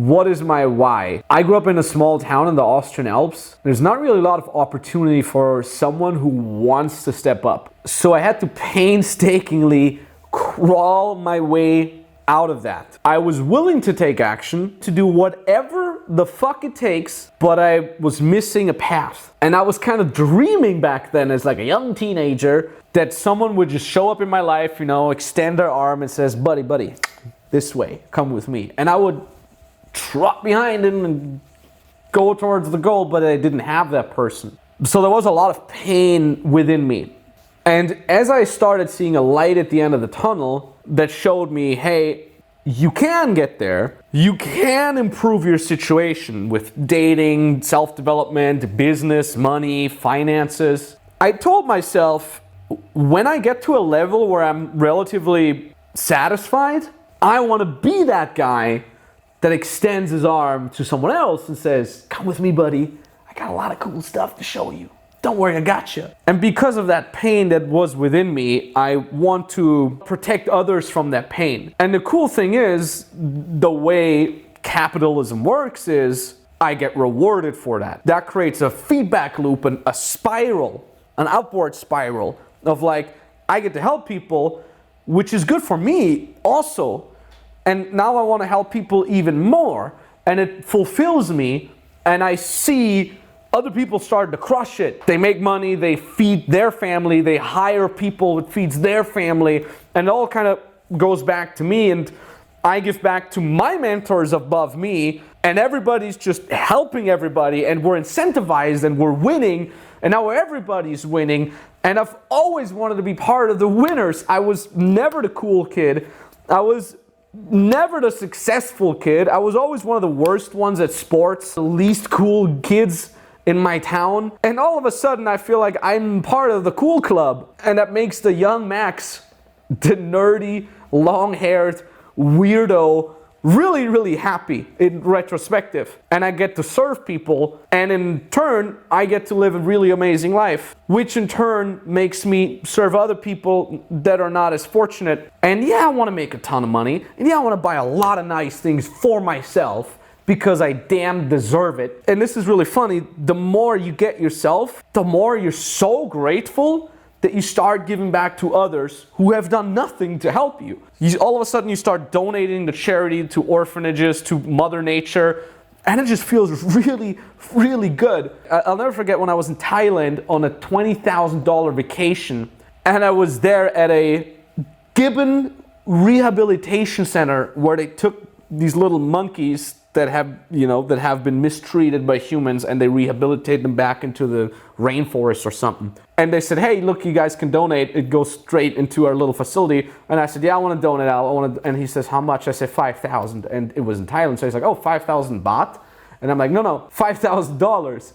what is my why? I grew up in a small town in the Austrian Alps. There's not really a lot of opportunity for someone who wants to step up. So I had to painstakingly crawl my way out of that. I was willing to take action, to do whatever the fuck it takes, but I was missing a path. And I was kind of dreaming back then as like a young teenager that someone would just show up in my life, extend their arm and says, buddy, this way, come with me. And I would trot behind him and go towards the goal, but I didn't have that person. So there was a lot of pain within me. And as I started seeing a light at the end of the tunnel that showed me, hey, you can get there. You can improve your situation with dating, self-development, business, money, finances. I told myself, when I get to a level where I'm relatively satisfied, I want to be that guy that extends his arm to someone else and says, come with me, buddy. I got a lot of cool stuff to show you. Don't worry, I got you. And because of that pain that was within me, I want to protect others from that pain. And the cool thing is, the way capitalism works is I get rewarded for that. That creates a feedback loop and a spiral, an upward spiral of like, I get to help people, which is good for me also. And now I want to help people even more. And it fulfills me. And I see other people starting to crush it. They make money, they feed their family, they hire people, it feeds their family, and it all kind of goes back to me, and I give back to my mentors above me, and everybody's just helping everybody, and we're incentivized, and we're winning, and now everybody's winning, and I've always wanted to be part of the winners. I was never the cool kid. I was never the successful kid. I was always one of the worst ones at sports, the least cool kids in my town, and all of a sudden I feel like I'm part of the cool club, and that makes the young Max, the nerdy, long-haired weirdo, really happy in retrospective. And I get to serve people, and in turn I get to live a really amazing life, which in turn makes me serve other people that are not as fortunate. And yeah, I want to make a ton of money, and yeah, I want to buy a lot of nice things for myself, because I damn deserve it. And this is really funny. The more you get yourself, the more you're so grateful that you start giving back to others who have done nothing to help you. All of a sudden you start donating to charity, to orphanages, to Mother Nature, and it just feels really good. I'll never forget when I was in Thailand on a $20,000 vacation, and I was there at a gibbon rehabilitation center where they took these little monkeys that have been mistreated by humans, and they rehabilitate them back into the rainforest or something. And they said, hey, look, you guys can donate. It goes straight into our little facility. And I said, yeah, I want to donate. And he says, how much? I said, 5,000. And it was in Thailand. So he's like, oh, 5,000 baht? And I'm like, no, $5,000.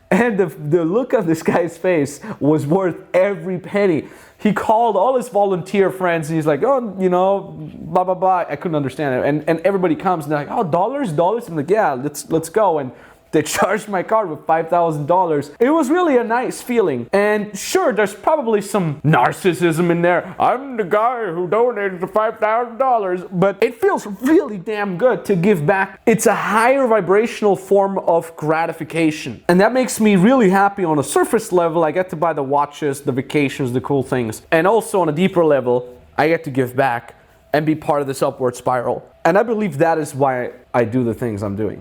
And the look on this guy's face was worth every penny. He called all his volunteer friends, and he's like, oh, blah, blah, blah. I couldn't understand it. And everybody comes, and they're like, oh, dollars? I'm like, yeah, let's go. And they charged my card with $5,000. It was really a nice feeling. And sure, there's probably some narcissism in there. I'm the guy who donated the $5,000. But it feels really damn good to give back. It's a higher vibrational form of gratification. And that makes me really happy on a surface level. I get to buy the watches, the vacations, the cool things. And also on a deeper level, I get to give back and be part of this upward spiral. And I believe that is why I do the things I'm doing.